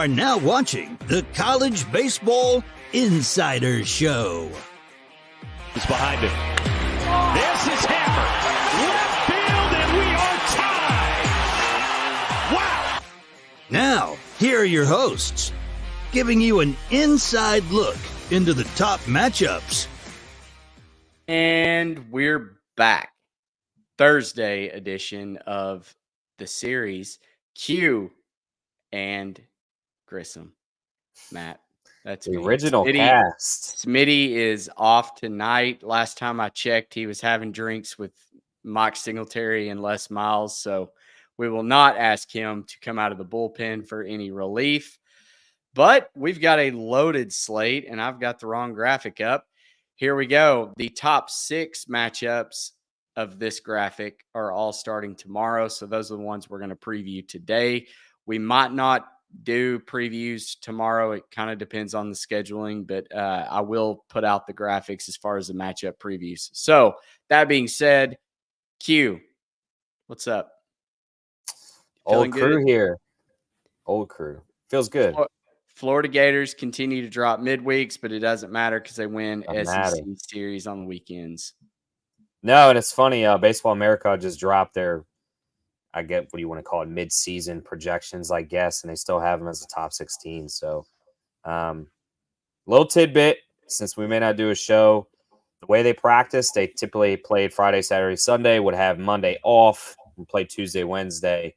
are now watching the College Baseball Insider Show. He's behind him. This is hammered. Left field, and we are tied. Wow. Now, here are your hosts, giving you an inside look into the top matchups. And we're back. Thursday edition of the series. Q and Grissom. Matt, that's the me. original cast. Smitty is off tonight. Last time I checked, he was having drinks with Mike Singletary and Les Miles, so we will not ask him to come out of the bullpen for any relief. But we've got a loaded slate, and I've got the wrong graphic up. Here we go. The top 6 matchups of this graphic are all starting tomorrow, so those are the ones we're going to preview today. We might not do previews tomorrow. It kind of depends on the scheduling, but I will put out the graphics as far as the matchup previews. So that being said, Q, what's up? Old crew here. Old crew. Feels good. Florida Gators continue to drop midweeks, but it doesn't matter because they win SEC series on the weekends. No, and it's funny. Baseball America just dropped their, I get what you want to call it, mid-season projections, I guess, and they still have them as a top 16. So, little tidbit, since we may not do a show, the way they practice, they typically played Friday, Saturday, Sunday, would have Monday off, and play Tuesday, Wednesday.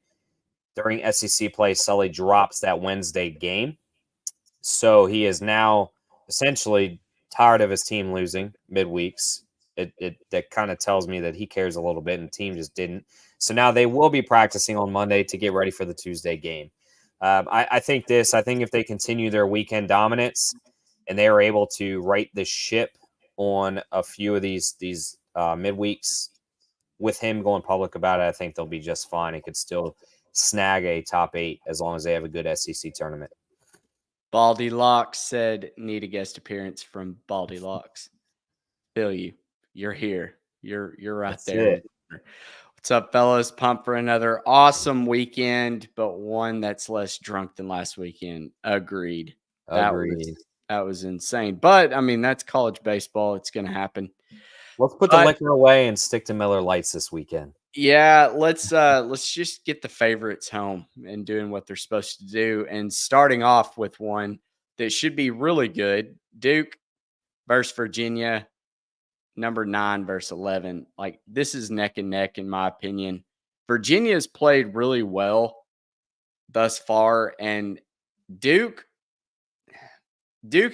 During SEC play, Sully drops that Wednesday game. So he is now essentially tired of his team losing midweeks. That kind of tells me that he cares a little bit, and the team just didn't. So now they will be practicing on Monday to get ready for the Tuesday game. I think if they continue their weekend dominance and they are able to right the ship on a few of these midweeks with him going public about it, I think they'll be just fine and could still snag a top 8 as long as they have a good SEC tournament. Baldy Locks said, need a guest appearance from Baldy Locks. Feel you. You're here. You're right That's there. It. What's up, fellas? Pumped for another awesome weekend, but one that's less drunk than last weekend. Agreed. That was insane. But, I mean, that's college baseball. It's going to happen. Let's put the liquor away and stick to Miller Lights this weekend. Yeah, let's just get the favorites home and doing what they're supposed to do. And starting off with one that should be really good, Duke versus Virginia, number 9 versus 11. Like, this is neck and neck, in my opinion. Virginia's played really well thus far, and Duke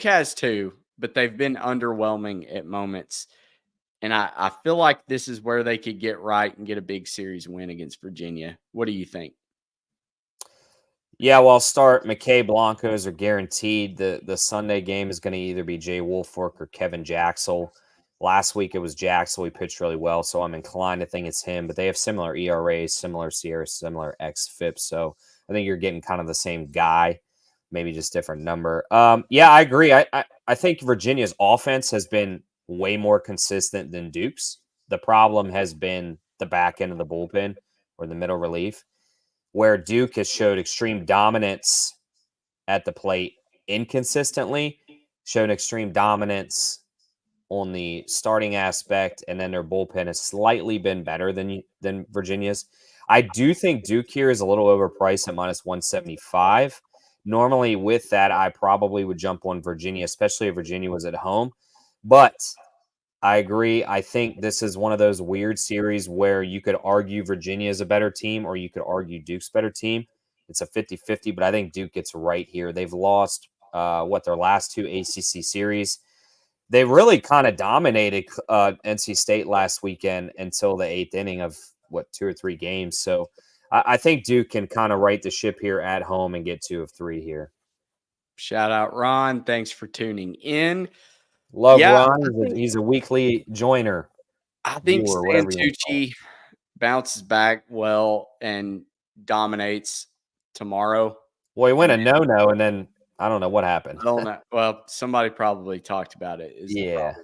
has too, but they've been underwhelming at moments. And I feel like this is where they could get right and get a big series win against Virginia. What do you think? Yeah, well, I'll start. McKay Blancos are guaranteed. The Sunday game is going to either be Jay Woolfolk or Kevin Jaxel. Last week it was Jaxel. He pitched really well, so I'm inclined to think it's him. But they have similar ERAs, similar Sierra, similar xFIP. So I think you're getting kind of the same guy, maybe just different number. Yeah, I agree. I think Virginia's offense has been way more consistent than Duke's. The problem has been the back end of the bullpen or the middle relief, where Duke has showed extreme dominance at the plate inconsistently, showed extreme dominance on the starting aspect, and then their bullpen has slightly been better than Virginia's. I do think Duke here is a little overpriced at -175. Normally with that, I probably would jump on Virginia, especially if Virginia was at home. But I agree. I think this is one of those weird series where you could argue Virginia is a better team or you could argue Duke's better team. It's a 50-50, but I think Duke gets right here. They've lost their last 2 ACC series. They really kind of dominated NC State last weekend until the 8th inning of 2 or 3 games. So I think Duke can kind of right the ship here at home and get 2 of 3 here. Shout out Ron. Thanks for tuning in. Love Ron. He's a weekly joiner. I think Santucci bounces back well and dominates tomorrow. Well, he went a no-no, and then I don't know what happened. I don't know. Well, somebody probably talked about it. Yeah.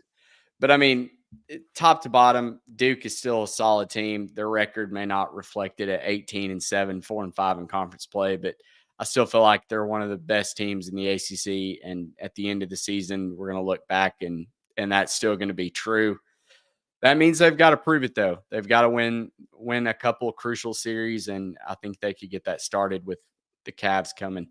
But, I mean, top to bottom, Duke is still a solid team. Their record may not reflect it at 18-7, 4-5 in conference play, but I still feel like they're one of the best teams in the ACC. And at the end of the season, we're going to look back and that's still going to be true. That means they've got to prove it, though. They've got to win a couple of crucial series, and I think they could get that started with the Cavs coming.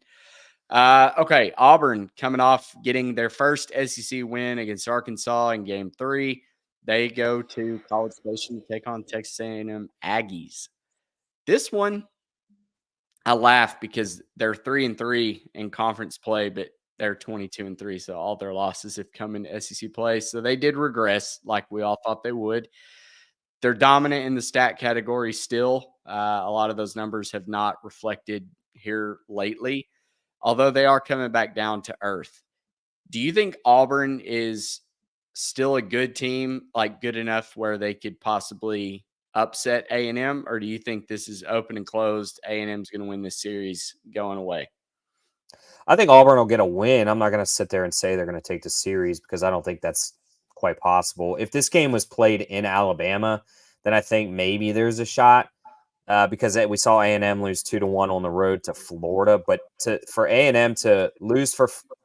Okay, Auburn coming off getting their first SEC win against Arkansas in Game 3. They go to College Station to take on Texas A&M Aggies. This one, I laugh because they're 3-3 in conference play, but they're 22-3, so all their losses have come in SEC play. So they did regress, like we all thought they would. They're dominant in the stat category still. A lot of those numbers have not reflected here lately, although they are coming back down to earth. Do you think Auburn is still a good team, like good enough where they could possibly upset A&M, or do you think this is open and closed? A&M's going to win this series going away. I think Auburn will get a win. I'm not going to sit there and say they're going to take the series because I don't think that's quite possible. If this game was played in Alabama, then I think maybe there's a shot because we saw A&M lose 2-1 on the road to Florida. But for A&M to lose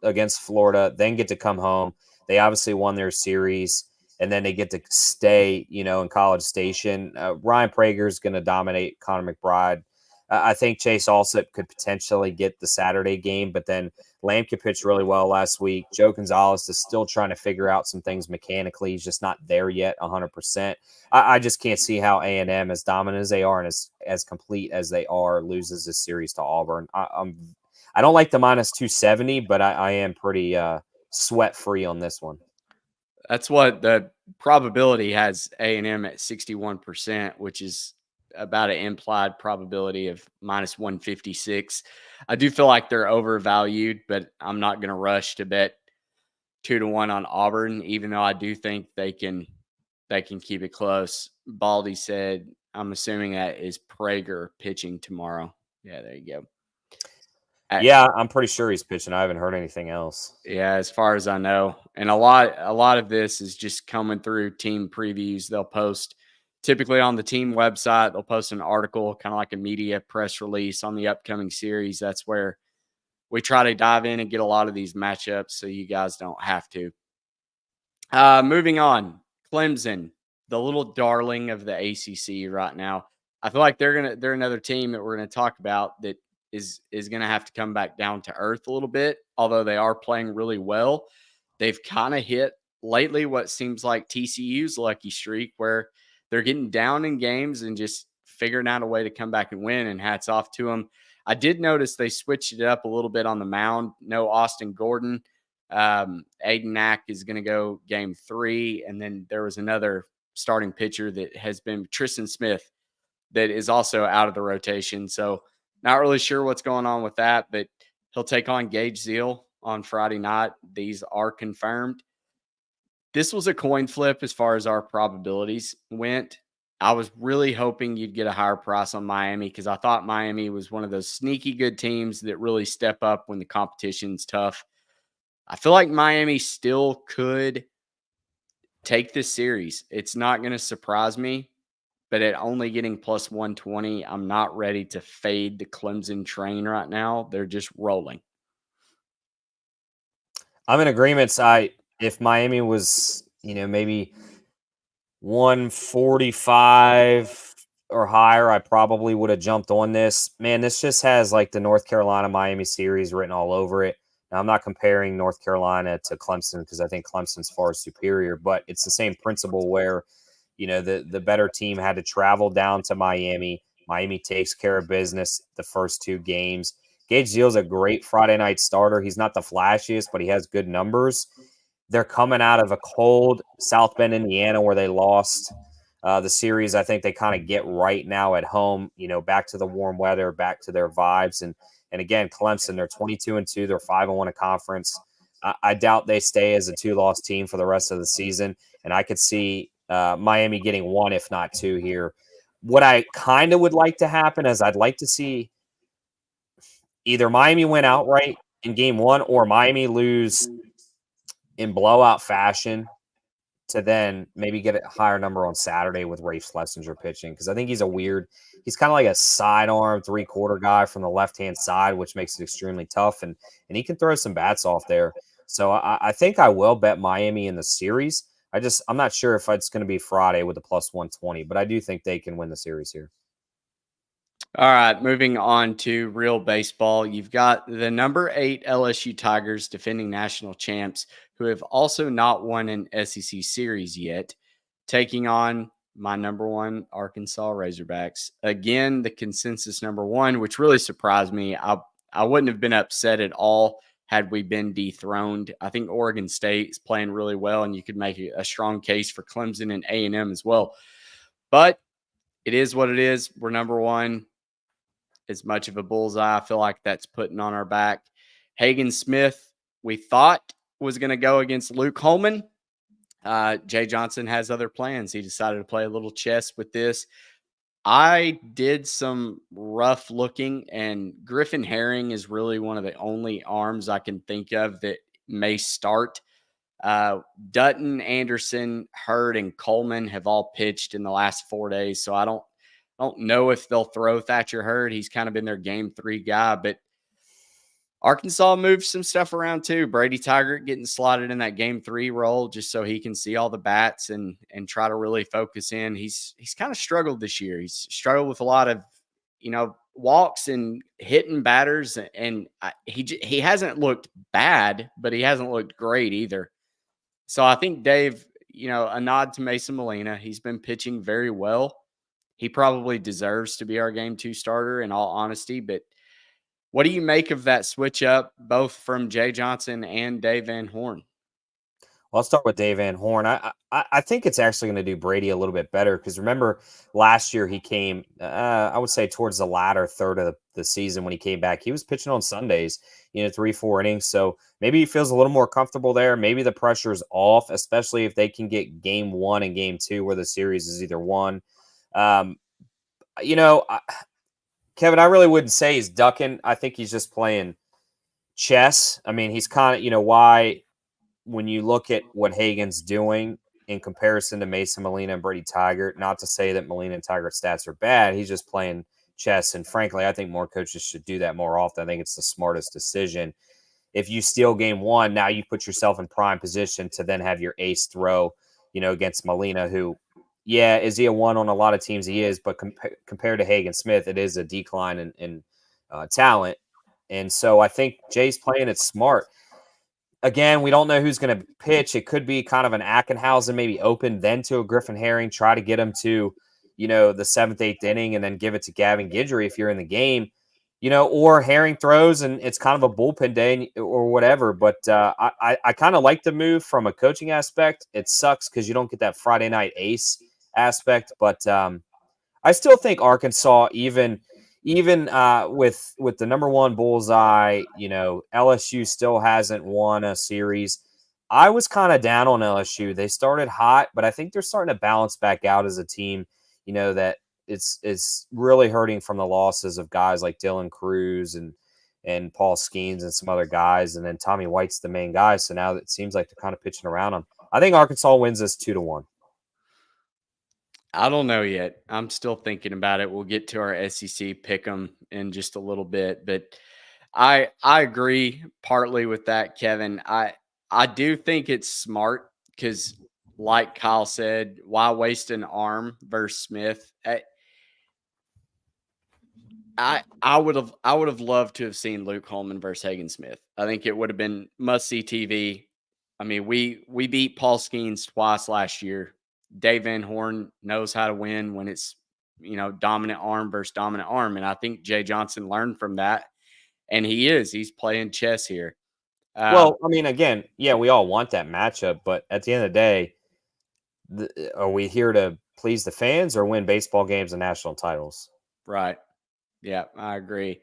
against Florida, then get to come home, they obviously won their series, and then they get to stay, in College Station. Ryan Prager is going to dominate Connor McBride. I think Chase Alsop could potentially get the Saturday game, but then Lampkin pitched really well last week. Joe Gonzalez is still trying to figure out some things mechanically. He's just not there yet 100%. I just can't see how A&M, as dominant as they are and as complete as they are, loses this series to Auburn. I don't like the minus 270, but I am pretty sweat-free on this one. That's what the probability has A&M at 61%, which is about an implied probability of minus 156. I do feel like they're overvalued, but I'm not going to rush to bet 2-1 on Auburn, even though I do think they can keep it close. Baldy said, I'm assuming that is Prager pitching tomorrow. Yeah, there you go. Yeah, I'm pretty sure he's pitching. I haven't heard anything else. Yeah, as far as I know. And a lot of this is just coming through team previews. They'll post typically on the team website. They'll post an article, kind of like a media press release on the upcoming series. That's where we try to dive in and get a lot of these matchups so you guys don't have to. Moving on, Clemson, the little darling of the ACC right now. I feel like they're another team that we're going to talk about that is going to have to come back down to earth a little bit, although they are playing really well. They've kind of hit lately what seems like TCU's lucky streak, where they're getting down in games and just figuring out a way to come back and win, and hats off to them. I did notice they switched it up a little bit on the mound. No Austin Gordon. Aiden Knack is going to go game 3, and then there was another starting pitcher that has been Tristan Smith that is also out of the rotation. So not really sure what's going on with that, but he'll take on Gage Zeal on Friday night. These are confirmed. This was a coin flip as far as our probabilities went. I was really hoping you'd get a higher price on Miami because I thought Miami was one of those sneaky good teams that really step up when the competition's tough. I feel like Miami still could take this series. It's not going to surprise me, but at only getting plus 120, I'm not ready to fade the Clemson train right now. They're just rolling. I'm in agreement. If Miami was, maybe 145 or higher, I probably would have jumped on this. Man, this just has like the North Carolina-Miami series written all over it. Now, I'm not comparing North Carolina to Clemson because I think Clemson's far superior, but it's the same principle where, the better team had to travel down to Miami. Miami takes care of business the first 2 games. Gage Zeal's a great Friday night starter. He's not the flashiest, but he has good numbers. They're coming out of a cold South Bend, Indiana, where they lost the series. I think they kind of get right now at home, back to the warm weather, back to their vibes. And again, Clemson, they're 22-2. They're 5-1 in conference. I doubt they stay as a 2-loss team for the rest of the season. And I could see Miami getting 1, if not 2 here. What I kind of would like to happen is I'd like to see either Miami win outright in game 1 or Miami lose in blowout fashion to then maybe get a higher number on Saturday with Rafe Schlesinger pitching, because I think he's kind of like a sidearm 3/4 guy from the left-hand side, which makes it extremely tough, and he can throw some bats off there. So I think I will bet Miami in the series. I'm not sure if it's going to be Friday with the plus 120, but I do think they can win the series here. All right, moving on to real baseball. You've got the number 8 LSU Tigers, defending national champs, who have also not won an SEC series yet, taking on my number 1 Arkansas Razorbacks. Again, the consensus number 1, which really surprised me. I wouldn't have been upset at all had we been dethroned. I think Oregon State is playing really well, and you could make a strong case for Clemson and A&M as well. But it is what it is. We're number 1. As much of a bullseye, I feel like that's putting on our back. Hagen Smith, we thought was going to go against Luke Holman. Jay Johnson has other plans. He decided to play a little chess with this. I did some rough looking, and Griffin Herring is really one of the only arms I can think of that may start. Dutton, Anderson, Hurd, and Coleman have all pitched in the last 4 days, so I don't know if they'll throw Thatcher Hurd. He's kind of been their game 3 guy, but Arkansas moved some stuff around too. Brady Taggart getting slotted in that game 3 role just so he can see all the bats and try to really focus in. He's kind of struggled this year. He's struggled with a lot of, walks and hitting batters, and he hasn't looked bad, but he hasn't looked great either. So I think Dave, a nod to Mason Molina. He's been pitching very well. He probably deserves to be our game 2 starter, in all honesty. But what do you make of that switch up, both from Jay Johnson and Dave Van Horn? Well, I'll start with Dave Van Horn. I think it's actually going to do Brady a little bit better, because remember last year he came, I would say towards the latter third of the season when he came back, he was pitching on Sundays, 3-4 innings. So maybe he feels a little more comfortable there. Maybe the pressure's off, especially if they can get game 1 and game 2 where the series is either won. Kevin, I really wouldn't say he's ducking. I think he's just playing chess. I mean, he's kind of, why when you look at what Hagen's doing in comparison to Mason Molina and Brady Taggart, not to say that Molina and Taggart's stats are bad, he's just playing chess. And frankly, I think more coaches should do that more often. I think it's the smartest decision. If you steal game 1, now you put yourself in prime position to then have your ace throw, against Molina, who, yeah, is he a 1 on a lot of teams? He is, but compared to Hagen Smith, it is a decline in talent. And so I think Jay's playing it smart. Again, we don't know who's going to pitch. It could be kind of an Ackenhausen, maybe open, then to a Griffin Herring, try to get him to, the 7th, 8th inning, and then give it to Gavin Guidry if you're in the game, or Herring throws and it's kind of a bullpen day or whatever. But I kind of like the move from a coaching aspect. It sucks because you don't get that Friday night ace aspect, but I still think Arkansas, even with the number 1 bullseye, LSU still hasn't won a series. I was kind of down on LSU. They started hot, but I think they're starting to balance back out as a team, that it's really hurting from the losses of guys like Dylan Cruz and Paul Skeens and some other guys. And then Tommy White's the main guy. So now it seems like they're kind of pitching around him. I think Arkansas wins this 2-1. I don't know yet. I'm still thinking about it. We'll get to our SEC pick 'em in just a little bit, but I agree partly with that, Kevin. I do think it's smart because, like Kyle said, why waste an arm versus Smith? I would have loved to have seen Luke Holman versus Hagen Smith. I think it would have been must see TV. I mean, we beat Paul Skeens twice last year. Dave Van Horn knows how to win when it's, dominant arm versus dominant arm. And I think Jay Johnson learned from that. And he's playing chess here. Well, I mean, again, yeah, we all want that matchup, but at the end of the day, are we here to please the fans or win baseball games and national titles? Right. Yeah, I agree.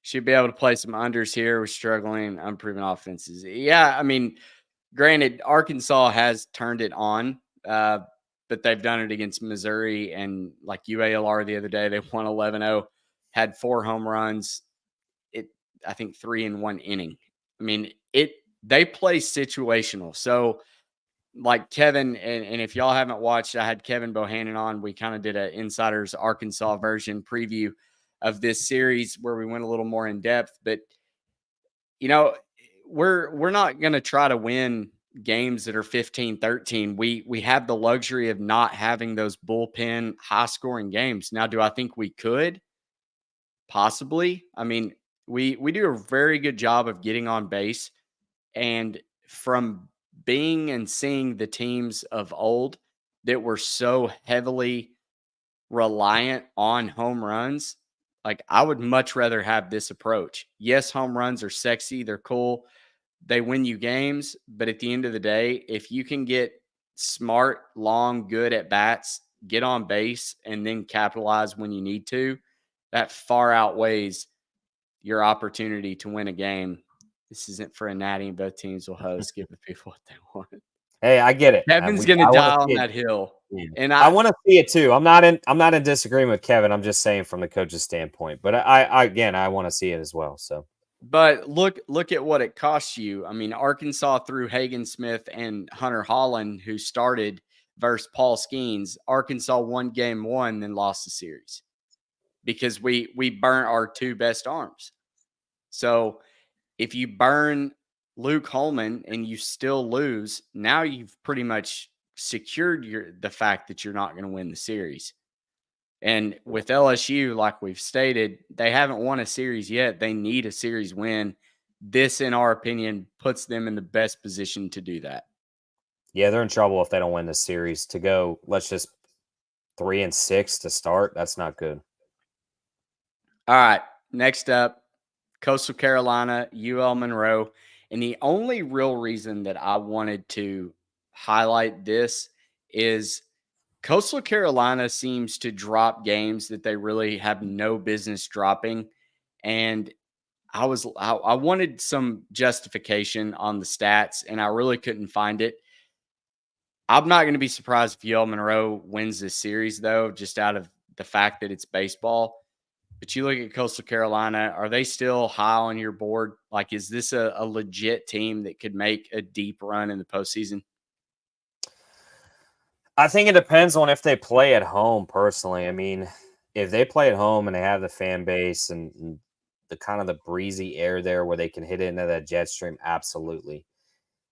Should be able to play some unders here. We're struggling, unproven offenses. Yeah, I mean, granted, Arkansas has turned it on, but they've done it against Missouri and like UALR the other day. They won 11-0, had 4 home runs. I think 3 in 1 inning. I mean, they play situational. So like Kevin, and if y'all haven't watched, I had Kevin Bohannon on. We kind of did an Insiders Arkansas version preview of this series where we went a little more in depth. But we're not going to try to win games that are 15-13. We have the luxury of not having those bullpen high scoring games. Now, do I think we could? Possibly. I mean, we do a very good job of getting on base, and from being and seeing the teams of old that were so heavily reliant on home runs, like I would much rather have this approach. Yes, home runs are sexy, they're cool, they win you games, but at the end of the day, if you can get smart, long, good at bats, get on base, and then capitalize when you need to, that far outweighs your opportunity to win a game. This isn't for a natty, and both teams will host, give the people what they want. Hey, I get it. Kevin's going to I wanna die on see it. that hill. And I want to see it too. I'm not in disagreement with Kevin. I'm just saying from the coach's standpoint. But I want to see it as well. So, but look at what it costs you. I mean, Arkansas threw Hagen Smith and Hunter Holland, who started, versus Paul Skeens. Arkansas won game one, then lost the series because we burnt our two best arms. So if you burn Luke Holman and you still lose, now you've pretty much secured the fact that you're not going to win the series. And with LSU, like we've stated, they haven't won a series yet. They need a series win. This, in our opinion, puts them in the best position to do that. yeah, they're in trouble if they don't win the series. To go, let's just 3-6 to start. That's not good. All right. Next up, Coastal Carolina, UL Monroe. And the only real reason that I wanted to highlight this is Coastal Carolina seems to drop games that they really have no business dropping. And I wanted some justification on the stats, and I really couldn't find it. I'm not going to be surprised if UL Monroe wins this series, though, just out of the fact that it's baseball. But you look at Coastal Carolina, are they still high on your board? Like, is this a legit team that could make a deep run in the postseason? I think it depends on if they play at home, personally. I mean, if they play at home and they have the fan base and the kind of the breezy air there where they can hit into that jet stream, absolutely.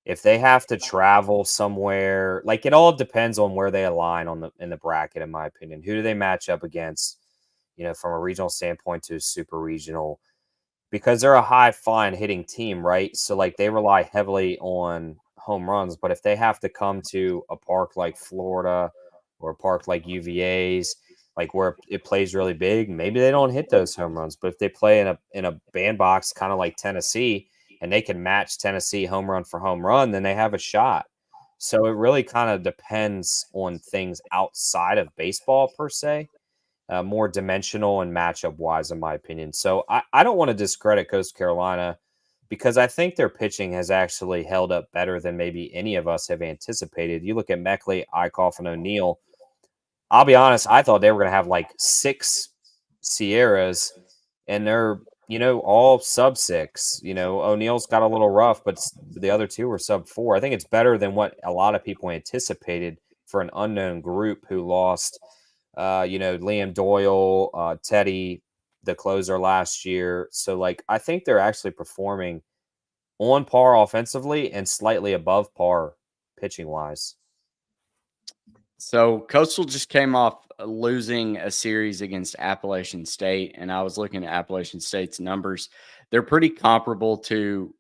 If they have to travel somewhere, like it all depends on where they align in the bracket, in my opinion. Who do they match up against, from a regional standpoint to a super regional? Because they're a high flying hitting team, right? So like they rely heavily on home runs, but if they have to come to a park like Florida or a park like UVA's, like where it plays really big, maybe they don't hit those home runs. But if they play in a bandbox, kind of like Tennessee, and they can match Tennessee home run for home run, then they have a shot. So it really kind of depends on things outside of baseball per se. More dimensional and matchup wise, in my opinion. So I don't want to discredit Coastal Carolina because I think their pitching has actually held up better than maybe any of us have anticipated. You look at Meckley, Eichhoff, and O'Neal. I'll be honest, I thought they were going to have like 6 Sierras, and they're, all sub 6. O'Neal's got a little rough, but the other two were sub 4. I think it's better than what a lot of people anticipated for an unknown group who lost Liam Doyle, Teddy, the closer last year. So, like, I think they're actually performing on par offensively and slightly above par pitching wise. So Coastal just came off losing a series against Appalachian State, and I was looking at Appalachian State's numbers. They're pretty comparable to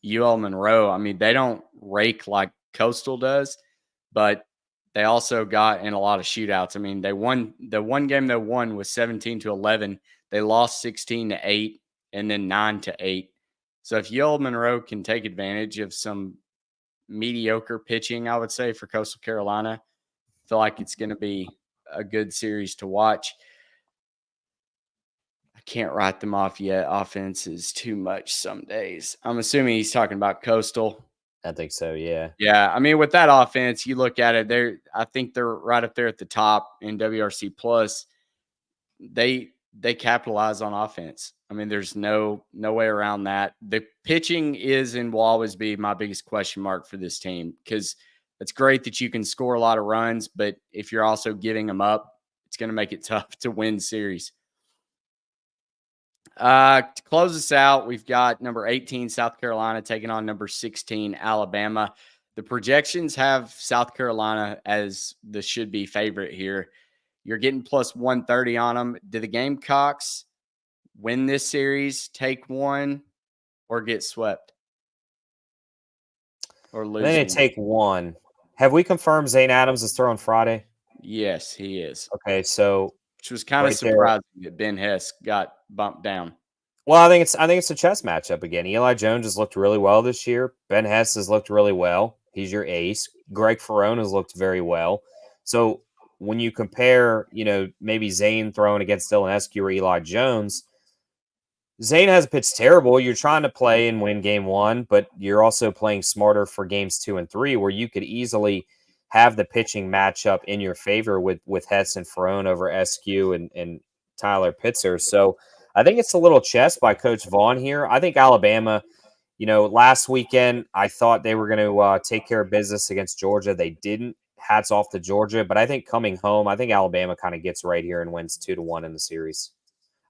UL Monroe. I mean, they don't rake like Coastal does, but they also got in a lot of shootouts. I mean, they won the one game they won was 17-11. They lost 16-8 and then 9-8. So if UL Monroe can take advantage of some mediocre pitching, I would say, for Coastal Carolina, I feel like it's going to be a good series to watch. I can't write them off yet. Offense is too much some days. I'm assuming he's talking about Coastal. I think so, yeah. Yeah, I mean, with that offense, you look at it, I think they're right up there at the top in WRC plus. They capitalize on offense. I mean, there's no way around that. The pitching is and will always be my biggest question mark for this team because it's great that you can score a lot of runs, but if you're also giving them up, it's going to make it tough to win series. To close us out, we've got number 18, South Carolina, taking on number 16, Alabama. The projections have South Carolina as the should-be favorite here. You're getting plus 130 on them. Do the Gamecocks win this series, take one, or get swept? Or lose? I think they take one. Have we confirmed Zane Adams is throwing Friday? Yes, he is. Okay, so which was kind of right there. surprising that Ben Hess got bumped down. Well, I think it's a chess matchup again. Eli Jones has looked really well this year. Ben Hess has looked really well. He's your ace. Greg Ferrone has looked very well. So when you compare, maybe Zane throwing against Dylan Eskew or Eli Jones, Zane has pitched terrible. You're trying to play and win game one, but you're also playing smarter for games 2 and 3, where you could easily have the pitching matchup in your favor with Hess and Ferrone over Eskew and Tyler Pitzer. So I think it's a little chess by Coach Vaughn here. I think Alabama, last weekend, I thought they were going to take care of business against Georgia. They didn't. Hats off to Georgia. But I think coming home, I think Alabama kind of gets right here and wins 2-1 in the series.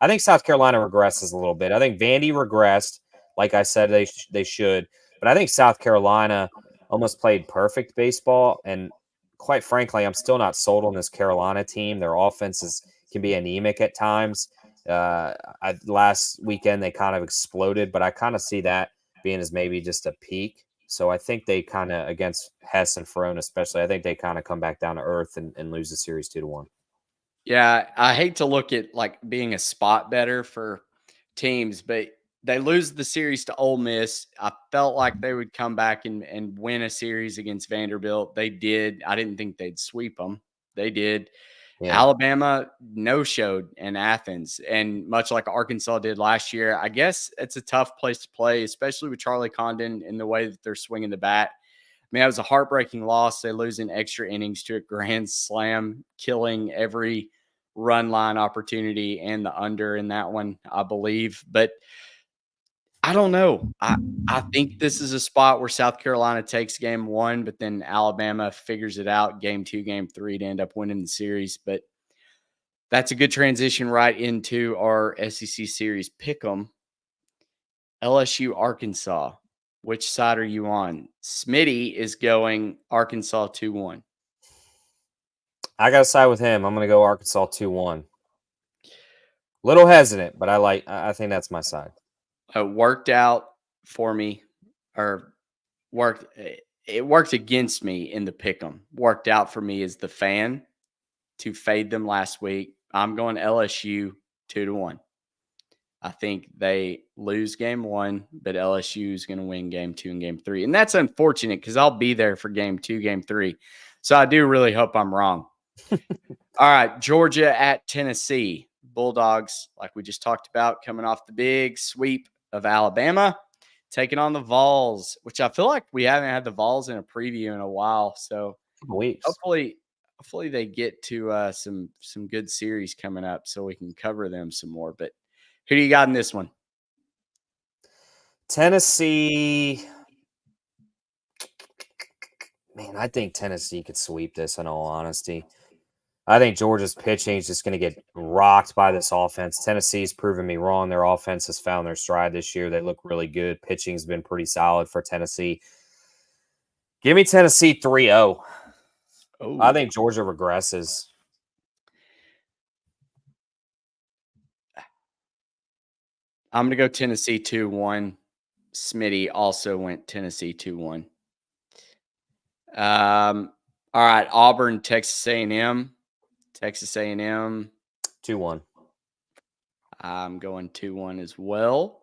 I think South Carolina regresses a little bit. I think Vandy regressed. Like I said, they should. But I think South Carolina almost played perfect baseball. And quite frankly, I'm still not sold on this Carolina team. Their offenses can be anemic at times. Last weekend, they kind of exploded, but I kind of see that being as maybe just a peak. So I think they kind of, against Hess and Ferrone especially, I think they kind of come back down to earth and lose the series 2-1. Yeah, I hate to look at like being a spot better for teams, but they lose the series to Ole Miss. I felt like they would come back and win a series against Vanderbilt. They did. I didn't think they'd sweep them. They did. Yeah. Alabama no-showed in Athens, and much like Arkansas did last year, I guess it's a tough place to play, especially with Charlie Condon and the way that they're swinging the bat. I mean, that was a heartbreaking loss. They lose in extra innings to a grand slam, killing every run line opportunity and the under in that one, I believe. But I don't know. I think this is a spot where South Carolina takes game one, but then Alabama figures it out game 2, game 3 to end up winning the series. But that's a good transition right into our SEC series pick'em. LSU, Arkansas. Which side are you on? Smitty is going Arkansas 2-1. I got to side with him. I'm going to go Arkansas 2-1. Little hesitant, but I think that's my side. Worked out for me, or it worked against me in the pick'em. Worked out for me as the fan to fade them last week. I'm going LSU 2-1. I think they lose game 1, but LSU is going to win game 2 and game 3. And that's unfortunate because I'll be there for game 2, game 3. So I do really hope I'm wrong. All right, Georgia at Tennessee. Bulldogs, like we just talked about, coming off the big sweep of Alabama, taking on the Vols, which I feel like we haven't had the Vols in a preview in a while. So hopefully they get to some good series coming up so we can cover them some more. But who do you got in this one? Tennessee. Man, I think Tennessee could sweep this, in all honesty. I think Georgia's pitching is just going to get rocked by this offense. Tennessee's proven me wrong. Their offense has found their stride this year. They look really good. Pitching's been pretty solid for Tennessee. Give me Tennessee 3-0. Oh. I think Georgia regresses. I'm going to go Tennessee 2-1. Smitty also went Tennessee 2-1. All right, Auburn, Texas A&M. Texas A&M 2-1. I'm going 2-1 as well.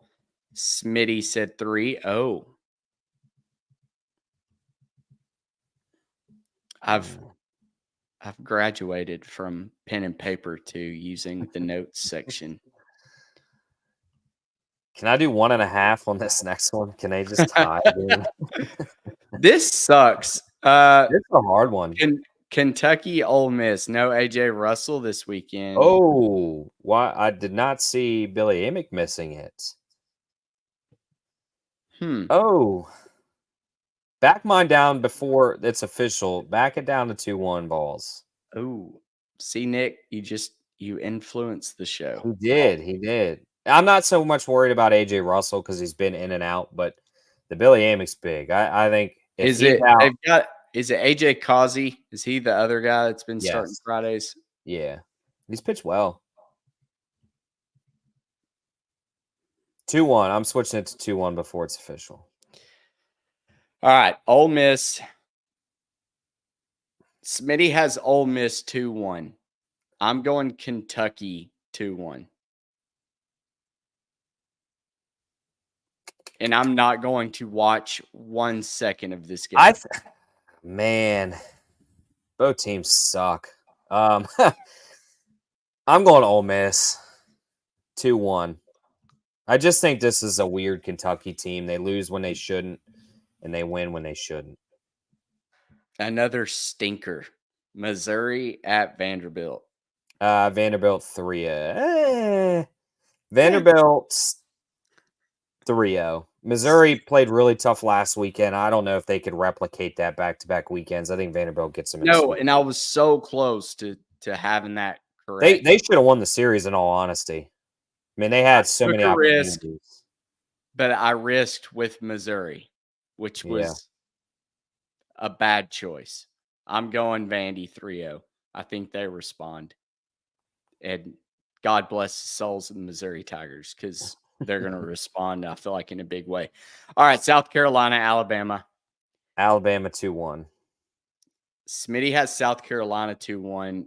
Smitty said 3-0. I've graduated from pen and paper to using the notes section. Can I do 1.5 on this next one? Can they just tie? This sucks. It's a hard one. Kentucky, Ole Miss. No AJ Russell this weekend. Oh, why? I did not see Billy Amick missing it. Oh, Back mine down before it's official. Back it down to 2-1 balls. Oh, see, Nick, you influenced the show. He did. He did. I'm not so much worried about AJ Russell because he's been in and out, but the Billy Amick's big. I think if Is he's it out, AJ Causey? Is he the other guy that's been starting yes, Fridays? yeah, he's pitched well. 2-1. I'm switching it to 2-1 before it's official. All right, Ole Miss. Smitty has Ole Miss 2-1. I'm going Kentucky 2-1. And I'm not going to watch 1 second of this game. Man, both teams suck. I'm going Ole Miss 2-1. I just think this is a weird Kentucky team. They lose when they shouldn't, and they win when they shouldn't. Another stinker. Missouri at Vanderbilt. Vanderbilt 3. Vanderbilt 3-0. Missouri played really tough last weekend. I don't know if they could replicate that back-to-back weekends. I think Vanderbilt gets them. No, and I was so close to having that correct. They should have won the series in all honesty. I mean, they had so many opportunities. But I risked with Missouri, which was a bad choice. I'm going Vandy 3-0. I think they respond. And God bless the souls of the Missouri Tigers because they're going to respond, I feel like, in a big way. All right, South Carolina, Alabama. Alabama 2-1. Smitty has South Carolina 2-1.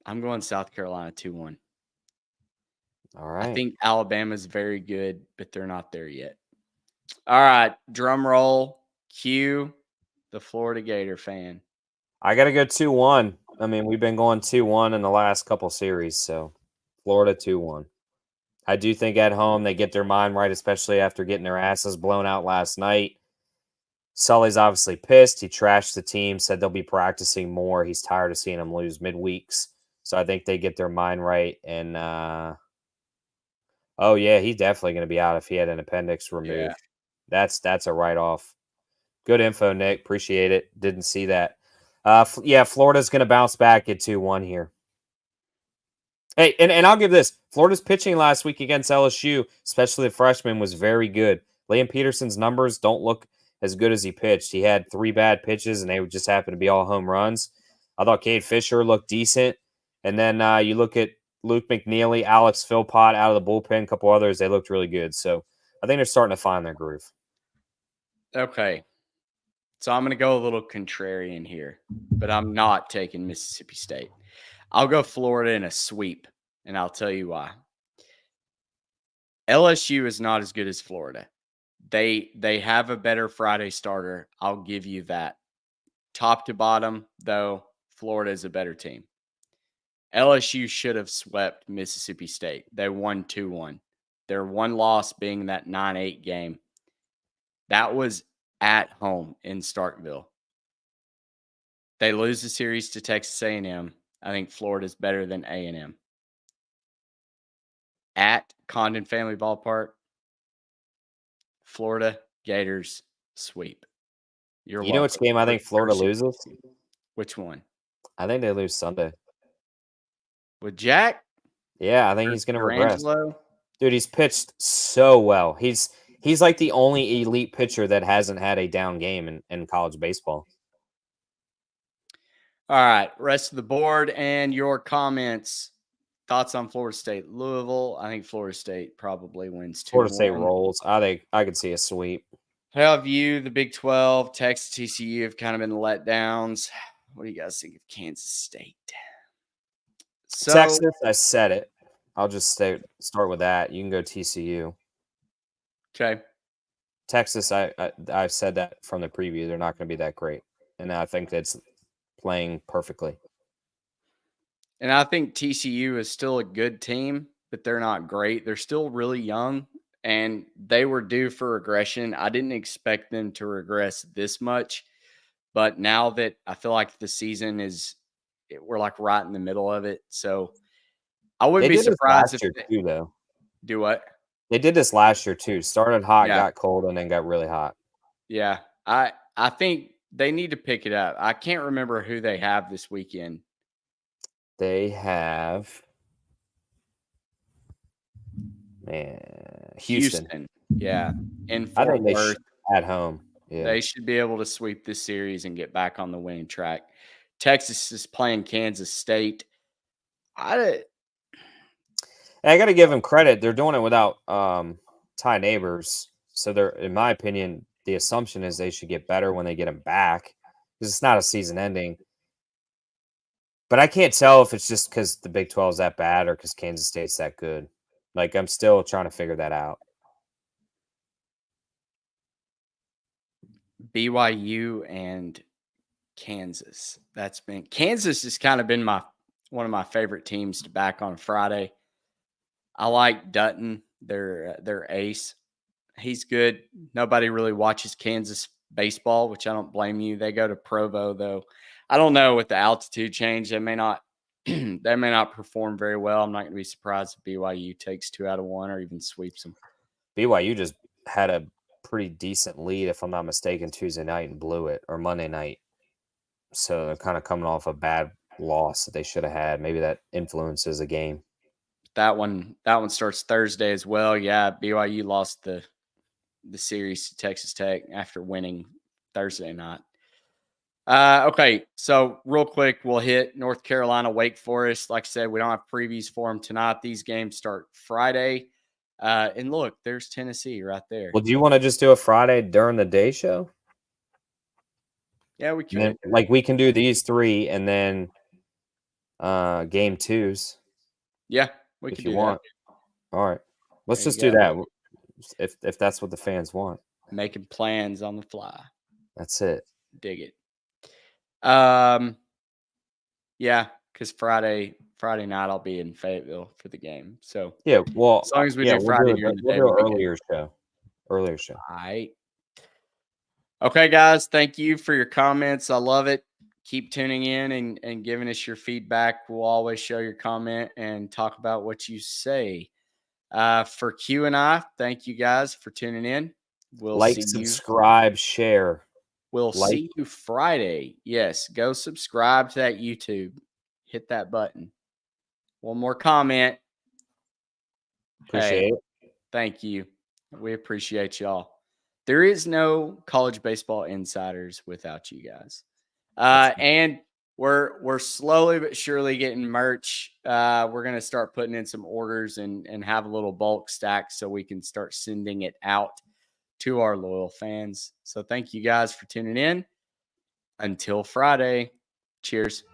I'm going South Carolina 2-1. All right. I think Alabama's very good, but they're not there yet. All right, drum roll. Q, the Florida Gator fan. I got to go 2-1. I mean, we've been going 2-1 in the last couple series, so Florida 2-1. I do think at home they get their mind right, especially after getting their asses blown out last night. Sully's obviously pissed. He trashed the team, said they'll be practicing more. He's tired of seeing them lose midweeks. So I think they get their mind right. And, oh, yeah, he's definitely going to be out if he had an appendix removed. Yeah. That's a write-off. Good info, Nick. Appreciate it. Didn't see that. Florida's going to bounce back at 2-1 here. Hey, and I'll give this. Florida's pitching last week against LSU, especially the freshman, was very good. Liam Peterson's numbers don't look as good as he pitched. He had 3 bad pitches, and they just happened to be all home runs. I thought Cade Fisher looked decent. And then you look at Luke McNeely, Alex Philpott out of the bullpen, a couple others. They looked really good. So I think they're starting to find their groove. Okay. So I'm going to go a little contrarian here, but I'm not taking Mississippi State. I'll go Florida in a sweep, and I'll tell you why. LSU is not as good as Florida. They have a better Friday starter. I'll give you that. Top to bottom, though, Florida is a better team. LSU should have swept Mississippi State. They won 2-1. Their one loss being that 9-8 game. That was at home in Starkville. They lose the series to Texas A&M. I think Florida's better than A&M. At Condon Family Ballpark, Florida Gators sweep. You know which game I think Florida loses? Which one? I think they lose Sunday. With Jack? Yeah, I think he's going to regress. Dude, he's pitched so well. He's like the only elite pitcher that hasn't had a down game in college baseball. All right, rest of the board and your comments. Thoughts on Florida State, Louisville? I think Florida State probably wins 2-1. Florida State rolls. I think I could see a sweep. How have you, the Big 12, Texas, TCU have kind of been letdowns? What do you guys think of Kansas State? So, Texas, I said it. I'll just start with that. You can go TCU. Okay. Texas, I've said that from the preview. They're not going to be that great. And I think that's playing perfectly. And I think TCU is still a good team, but they're not great. They're still really young, and they were due for regression. I didn't expect them to regress this much, but now that I feel like the season we're like right in the middle of it. So I wouldn't They be did this surprised last if year they too, though. do what? They did this last year too. Started hot, Yeah. got cold, and then got really hot. Yeah. I think they need to pick it up. I can't remember who they have this weekend. They have Houston. Yeah. In I Fort think they Worth. at home. Yeah. They should be able to sweep this series and get back on the winning track. Texas is playing Kansas State. And I got to give them credit. They're doing it without Ty Neighbors. So they're, in my opinion, the assumption is they should get better when they get him back because it's not a season ending. But I can't tell if it's just because the Big 12 is that bad or because Kansas State's that good. Like, I'm still trying to figure that out. BYU and Kansas. Kansas has kind of been one of my favorite teams to back on Friday. I like Dutton, their ace. He's good. Nobody really watches Kansas baseball, which I don't blame you. They go to Provo though. I don't know with the altitude change, they may not they may not perform very well. I'm not going to be surprised if BYU takes 2 out of 1 or even sweeps them. BYU just had a pretty decent lead, if I'm not mistaken, Tuesday night and blew it, or Monday night. So they're kind of coming off a bad loss that they should have had. Maybe that influences a game. That one starts Thursday as well. Yeah, BYU lost the series to Texas Tech after winning Thursday night. Okay, so real quick, we'll hit North Carolina, Wake Forest. Like I said, we don't have previews for them tonight. These games start Friday. And look, there's Tennessee right there. Well, do you want to just do a Friday during the day show? Yeah, we could. Then, like, we can do these 3 and then game 2s. Yeah, we if could you do want. All right, let's There just you do go. that. If that's what the fans want, Making plans on the fly. that's it. Dig it. Yeah, because Friday night I'll be in Fayetteville for the game. So Yeah, well, as long as we yeah, do Friday during the we'll day, do we'll an be good. earlier show. All right. Okay, guys, thank you for your comments. I love it. Keep tuning in and giving us your feedback. We'll always show your comment and talk about what you say. For Q and I, thank you guys for tuning in. We'll Like, see subscribe, share. We'll like. see you Friday. Yes, go subscribe to that YouTube. Hit that button. One more comment. Appreciate it. Thank you. We appreciate y'all. There is no college baseball insiders without you guys. And we're slowly but surely getting merch. We're gonna start putting in some orders and have a little bulk stack so we can start sending it out to our loyal fans. So thank you guys for tuning in. Until Friday. Cheers.